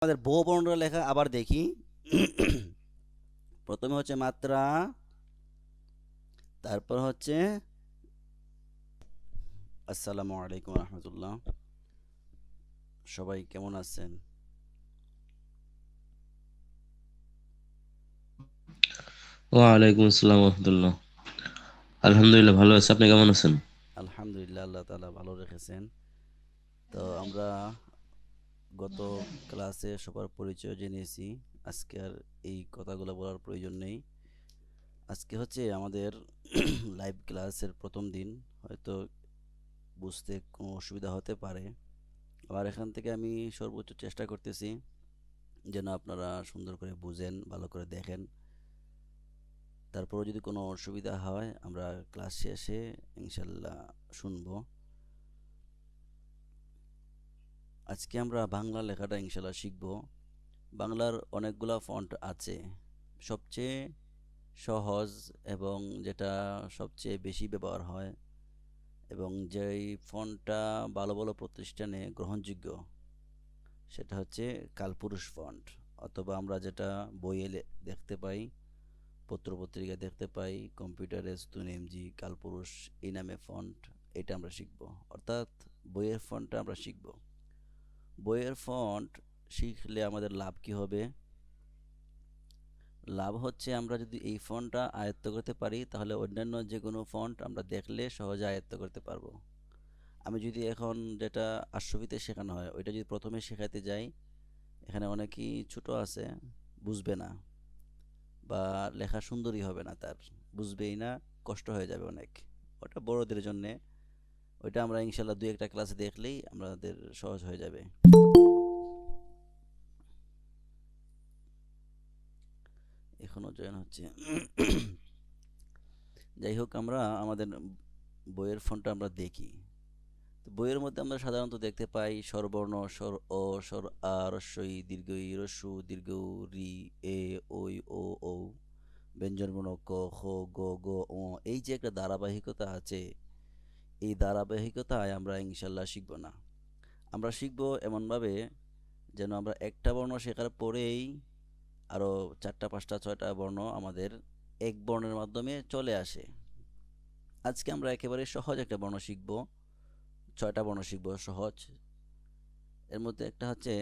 আমাদের বহু বর্ণনা লেখা আবার দেখি। প্রথমে হচ্ছে মাত্রা, তারপর হচ্ছে আসসালামু আলাইকুম রহমতুল্লাহ। সবাই কেমন আছেন? ওয়ালাইকুম আসসালাম রহমতুল্লাহ। আলহামদুলিল্লাহ ভালো আছি, আপনি কেমন আছেন? আলহামদুলিল্লাহ, আল্লাহ তাআলা ভালো রেখেছেন। তো আমরা গত ক্লাসে সবার পরিচয় জেনেছি। আজকে আর এই কথাগুলো বলার প্রয়োজন নেই। আজকে হচ্ছে আমাদের লাইভ ক্লাসের প্রথম দিন। হয়তো বুঝতে কোনো অসুবিধা হতে পারে। আর এখান থেকে আমি সর্বোচ্চ চেষ্টা করতেছি যেন আপনারা সুন্দর করে বুঝেন, ভালো করে দেখেন। তারপরেও যদি কোনো অসুবিধা হয় আমরা ক্লাস শেষে ইনশাল্লাহ শুনবো। আজকে আমরা বাংলা লেখাটা ইনশাল্লাহ শিখব। বাংলার অনেকগুলা ফন্ট আছে। সবচেয়ে সহজ এবং যেটা সবচেয়ে বেশি ব্যবহার হয় এবং যেই ফন্টটা ভালো ভালো প্রতিষ্ঠানে গ্রহণযোগ্য, সেটা হচ্ছে কালপুরুষ ফন্ট। অথবা আমরা যেটা বইয়ে দেখতে পাই, পত্রপত্রিকায় দেখতে পাই, কম্পিউটারে সুতুন এমজি কালপুরুষ এই নামে ফন্ট। এটা আমরা শিখব। অর্থাৎ বইয়ের ফন্টটা আমরা শিখব। বইয়ের ফন্ট শিখলে আমাদের লাভ কি হবে? লাভ হচ্ছে আমরা যদি এই ফন্টটা আয়ত্ত করতে পারি তাহলে অন্যান্য যে কোনো ফন্ট আমরা দেখলে সহজে আয়ত্ত করতে পারবো। আমি যদি এখন যেটা আরশবীতে শেখানো হয় ওইটা যদি প্রথমে শেখাতে যাই, এখানে অনেকেই ছোট আছে, বুঝবে না, বা লেখা সুন্দরই হবে না, তার বুঝবেই না, কষ্ট হয়ে যাবে অনেক। ওটা বড়দের জন্যে। ওইটা আমরা ইনশাল্লাহ দুই একটা ক্লাসে দেখলেই আমাদের সহজ হয়ে যাবে। এখনো জয়েন হচ্ছে। যাই হোক, আমরা আমাদের বইয়ের ফন্টটা আমরা দেখি। তো বইয়ের মধ্যে আমরা সাধারণত দেখতে পাই স্বরবর্ণ, স্বর অ, স্বর আ, হ্রস্ব ই, দীর্ঘ ই, হ্রস্ব উ, দীর্ঘ উ, রি, এ, ওই, ও, ঔ, ব্যঞ্জনবর্ণ ক, খ, গ, ঘ, ঙ। এই যে একটা ধারাবাহিকতা আছে, এই ধারাবাহিকতায় আমরা ইনশাল্লাহ শিখব না। আমরা শিখব এমনভাবে যেন আমরা একটা বর্ণ শেখার পরেই আরও চারটা পাঁচটা ছয়টা বর্ণ আমাদের এক বর্ণের মাধ্যমে চলে আসে। আজকে আমরা একেবারে সহজ একটা বর্ণ শিখব, ছয়টা বর্ণ শিখব সহজ। এর মধ্যে একটা হচ্ছে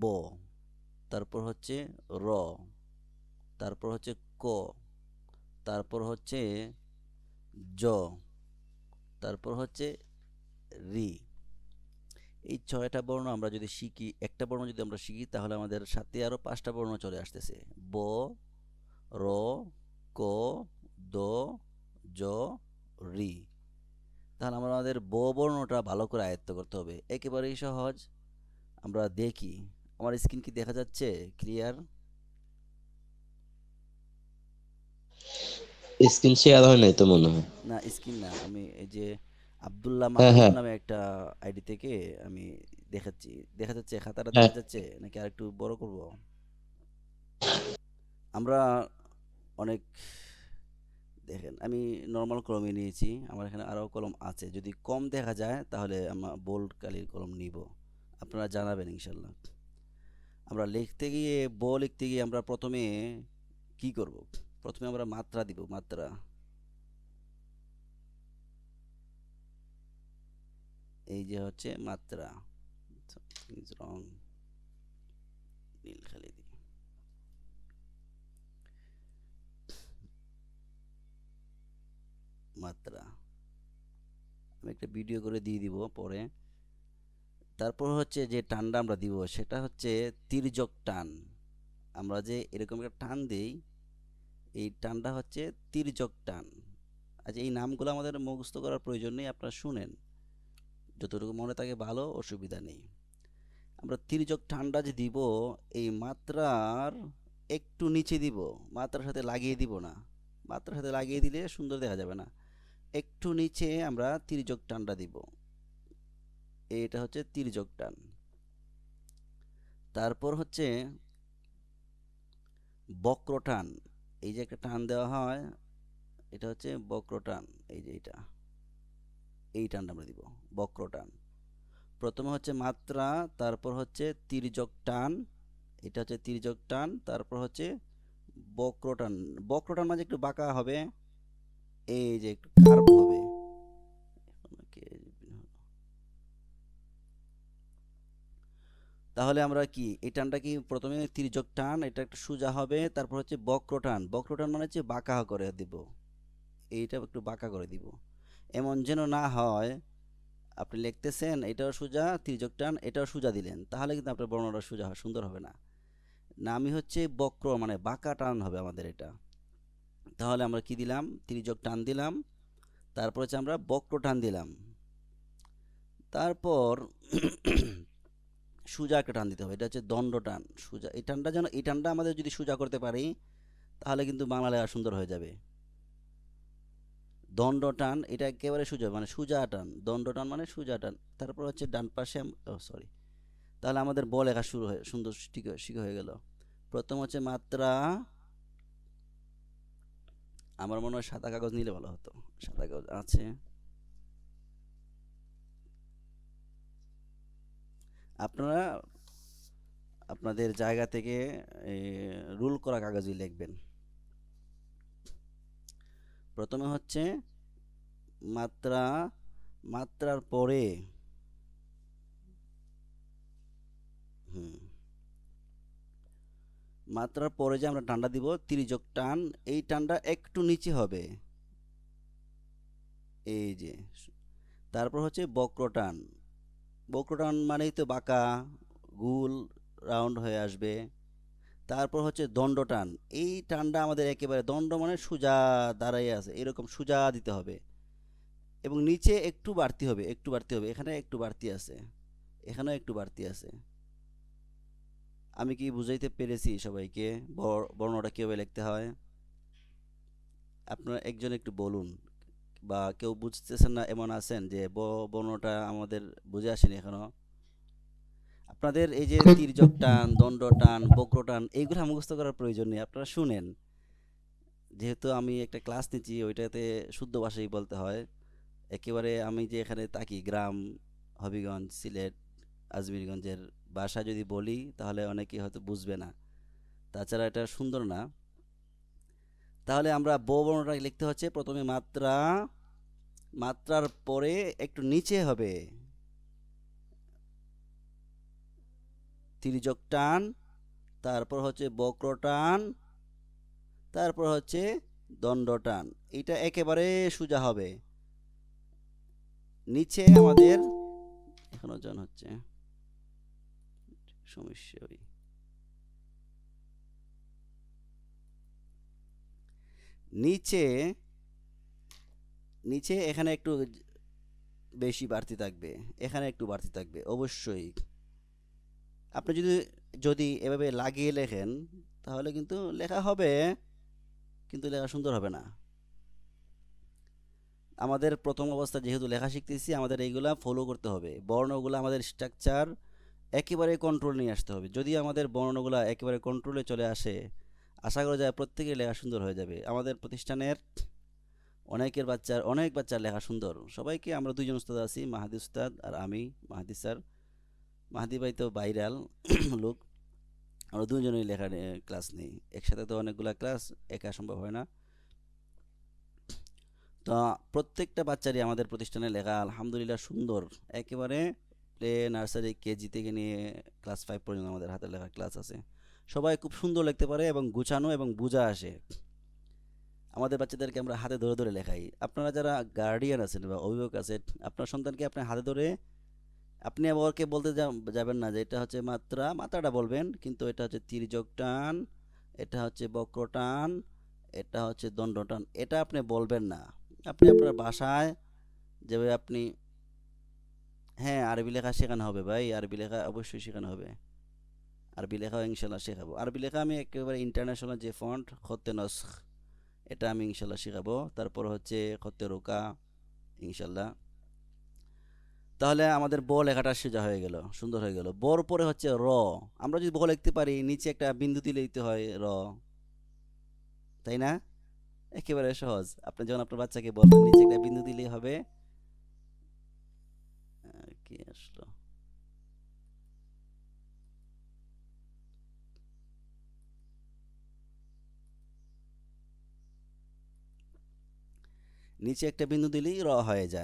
ব, তারপর হচ্ছে র, তারপর হচ্ছে ক, তারপর হচ্ছে জ, তারপর হচ্ছে রি। এই ছয়টা বর্ণ আমরা যদি শিখি, একটা বর্ণ যদি আমরা শিখি তাহলে আমাদের সাথে আরও পাঁচটা বর্ণ চলে আসতেছে। ব, র, ক, দ, জ, রি। তাহলে আমরা আমাদের ব বর্ণটা ভালো করে আয়ত্ত করতে হবে। একেবারেই সহজ। আমরা দেখি, আমার স্ক্রিন কি দেখা যাচ্ছে ক্লিয়ার? স্ক্রিন শেয়ার হয় নাই তো মনে হয়। না, স্ক্রিন না, আমি এই যে আব্দুল্লাহ হ্যাঁ, মাহমুদ হ্যাঁ, নামে একটা আইডি থেকে আমি দেখাচ্ছি। দেখা যাচ্ছে? খাতাটা হ্যাঁ। দেখা যাচ্ছে নাকি আর একটু বড় করব? আমরা অনেক, দেখেন আমি নর্মাল কলমই নিয়েছি। আমার এখানে আরও কলম আছে, যদি কম দেখা যায় তাহলে আমরা বোল্ড কালির কলম নিব। আপনারা জানাবেন ইনশাল্লাহ। আমরা লিখতে গিয়ে, লিখতে গিয়ে আমরা প্রথমে কি করব? প্রথমে আমরা মাত্রা দিব, মাত্রা। এই যে হচ্ছে মাত্রা। ইজ রং, নীল খালি দিই। মাত্রা আমি একটা ভিডিও করে দিয়ে দিব পরে। তারপর হচ্ছে যে টানটা আমরা দিব সেটা হচ্ছে তির্যক টান। আমরা যে এরকম একটা টান দেই, এই টানটা হচ্ছে তির্যক টান। আচ্ছা, এই নামগুলো আমাদের মুখস্থ করার প্রয়োজন নেই, আপনারা শুনেন, যতটুকু মনে থাকে ভালো, অসুবিধা নেই। আমরা তির্যক টানটা যে দিব, এই মাত্রার একটু নিচে দিব, মাত্রার সাথে লাগিয়ে দিব না। মাত্রার সাথে লাগিয়ে দিলে সুন্দর দেখা যাবে না। একটু নিচে আমরা তির্যক টানটা দিব। এটা হচ্ছে তির্যক টান। তারপর হচ্ছে বক্রটান। এই যে একটা টান দেওয়া হয়, এটা হচ্ছে বক্রটান। এই যে এটা, এই টানটা আমরা দিব, বক্রটান। প্রথমে হচ্ছে মাত্রা, তারপর হচ্ছে তির্যক টান, এটা হচ্ছে তির্যক টান, তারপর হচ্ছে বক্রটান। বক্রটান মানে একটু বাঁকা হবে, এই যে একটু কার্ভ হবে। তাহলে আমরা কি এই টানটা কি প্রথমে তির্যক টান, এটা একটু সোজা হবে, তারপর হচ্ছে বক্রটান। বক্রটান মানে হচ্ছে বাঁকা করে দিব, এইটা একটু বাঁকা করে দিব, এমন যেন না হয় আপনি লিখতেছেন এটাও সোজা তির্যক টান, এটাও সোজা দিলেন, তাহলে কিন্তু আপনার বর্ণটা সোজা সুন্দর হবে না। না, আমি হচ্ছে বক্র মানে বাঁকা টান হবে আমাদের এটা। তাহলে আমরা কি দিলাম, তির্যক টান দিলাম, তারপর হচ্ছে আমরা বক্র টান দিলাম, তারপর সোজা একটা টান দিতে হবে, এটা হচ্ছে দণ্ড টান। সোজা এই টানটা যেন, এই টানটা আমাদের যদি সোজা করতে পারি তাহলে কিন্তু বাংলা লেখা সুন্দর হয়ে যাবে। দণ্ড টান এটা একেবারে সোজা মানে সোজা টান, দণ্ড টান মানে সোজা টান। তারপর হচ্ছে ডান পাশে সরি, তাহলে আমাদের ব লেখা শুরু হয়ে সুন্দর ঠিক ঠিক হয়ে গেল। প্রথম হচ্ছে মাত্রা, আমার মনে হয় সাদা কাগজ নিলে ভালো হতো, সাদা কাগজ আছে? আপনারা আপনাদের জায়গা থেকে রুল করা কাগজই লিখবেন। প্রথমে হচ্ছে মাত্রা, মাত্রার পরে হুম মাত্রার পরে যে আমরা টানটা দিব তির্যক টান, এই টানটা একটু নিচে হবে, এই যে। তারপর হচ্ছে বক্রটান। বক্রটান মানেই তো বাঁকা, গোল, রাউন্ড হয়ে আসবে। তারপর হচ্ছে দণ্ডটান, এই টানটা আমাদের একেবারে, দণ্ড মানে সোজা দাঁড়াইয়ে আছে এরকম সোজা দিতে হবে, এবং নিচে একটু বাড়তি হবে, একটু বাড়তি হবে, এখানে একটু বাড়তি আছে, এখানেও একটু বাড়তি আছে। আমি কি বুঝাইতে পেরেছি সবাইকে বর্ণটা কীভাবে লিখতে হয়? আপনারা একজন একটু বলুন, বা কেউ বুঝতেছেন না এমন আছেন যে বর্ণটা আমাদের বুঝে আসেনি এখনো? আপনাদের এই যে তির্যক টান, দণ্ড টান, বক্র টান, এইগুলো মুখস্থ করার প্রয়োজন নেই, আপনারা শুনেন। যেহেতু আমি একটা ক্লাস নিচ্ছি, ওইটাতে শুদ্ধ ভাষায় বলতে হয়। একেবারে আমি যে এখানে থাকি, গ্রাম হবিগঞ্জ, সিলেট, আজমিরগঞ্জের ভাষা যদি বলি তাহলে অনেকে হয়তো বুঝবে না, তাছাড়া এটা সুন্দর না। তাহলে আমরা ব বর্ণটা লিখতে হচ্ছে প্রথমে মাত্রা, মাত্রার পরে একটু নিচে হবে তির্যক টান, তারপর হচ্ছে বক্র টান, তারপর হচ্ছে দণ্ড টান। এটা একেবারে সোজা হবে, নিচে আমাদের এখনো জন হচ্ছে সমস্যা ওই, নিচে, নিচে এখানে একটু বেশি বাড়তি থাকবে, এখানে একটু বাড়তি থাকবে অবশ্যই। আপনি যদি যদি এভাবে লাগিয়ে লেখেন তাহলে কিন্তু লেখা হবে, কিন্তু লেখা সুন্দর হবে না। আমাদের প্রথম অবস্থা যেহেতু লেখা শিখতেছি, আমাদের এইগুলা ফলো করতে হবে, বর্ণগুলো আমাদের স্ট্রাকচার একেবারে কন্ট্রোল নিয়ে আসতে হবে। যদি আমাদের বর্ণগুলো একেবারে কন্ট্রোলে চলে আসে, আশা করা যায় প্রত্যেকের লেখা সুন্দর হয়ে যাবে। আমাদের প্রতিষ্ঠানের অনেকের বাচ্চার, অনেক বাচ্চার লেখা সুন্দর। সবাইকে, আমরা দুইজন উস্তাদ আছি, মাহাদি উস্তাদ আর আমি, মাহাদি স্যার। মাহাদি ভাই তো ভাইরাল লোক, আমরা দুজনেই লেখা ক্লাস নেই একসাথে, তো অনেকগুলা ক্লাস একা সম্ভব হয় না। তো প্রত্যেকটা বাচ্চারই আমাদের প্রতিষ্ঠানে লেখা আলহামদুলিল্লাহ সুন্দর, একেবারে প্লে নার্সারি কেজি থেকে নিয়ে ক্লাস 5 পর্যন্ত আমাদের হাতে লেখা ক্লাস আছে। সবাই খুব সুন্দর লিখতে পারে এবং গুছানো এবং বোঝা আসে। আমাদের বাচ্চাদেরকে আমরা হাতে ধরে ধরে লেখাই। আপনারা যারা গার্ডিয়ান আছেন বা অভিভাবক আছেন, আপনার সন্তানকে আপনি হাতে ধরে, আপনি আবার ওকে বলতে যাবেন না যে এটা হচ্ছে মাত্রা, মাত্রাটা বলবেন, কিন্তু এটা হচ্ছে তির্যক টান, এটা হচ্ছে বক্র টান, এটা হচ্ছে দণ্ড টান, এটা আপনি বলবেন না। আপনি আপনার বাসায় যেভাবে আপনি, হ্যাঁ আরবি লেখা শেখানো হবে ভাই, আরবি লেখা অবশ্যই শেখানো হবে, আরবি লেখাও ইনশাল্লাহ শেখাবো। আরবি লেখা আমি একেবারে ইন্টারন্যাশনাল যে ফন্ট খত্তে নস্খ, এটা আমি ইনশাল্লাহ শেখাবো। তারপর হচ্ছে খত্তে রোকা ইনশাল্লাহ। তাহলে আমাদের ব লেখাটা সোজা হয়ে গেল, সুন্দর হয়ে গেল। বর পরে হচ্ছে র। আমরা যদি ব লিখতে পারি নিচে একটা বিন্দু দিলে দিতে হয় র, তাই না? একেবারে সহজ। আপনি যখন আপনার বাচ্চাকে বলবেন নিচে একটা বিন্দু দিলেই হবে। কি আসলো, নিচে একটা বিন্দু দিলেই র হয়ে যায়।